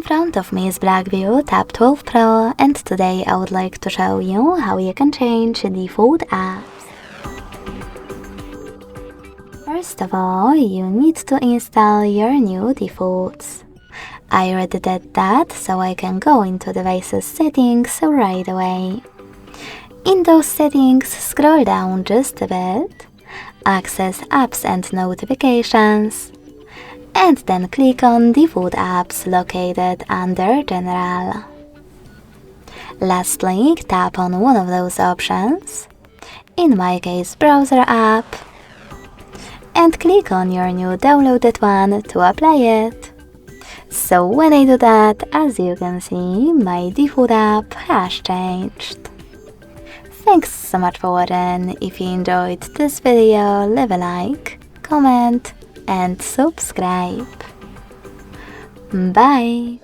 front of me is BLACKVIEW Tab 12 Pro, and today I would like to show you how you can change default apps. First of all, you need to install your new defaults. I already did that, so I can go into devices settings right away. In those settings, scroll down just a bit, access apps and notifications, and then click on default apps located under general. Lastly, tap on one of those options, in my case browser app, and click on your new downloaded one to apply it. So when I do that, as you can see, my default app has changed. Thanks so much for watching. If you enjoyed this video, leave a like, comment and subscribe. Bye!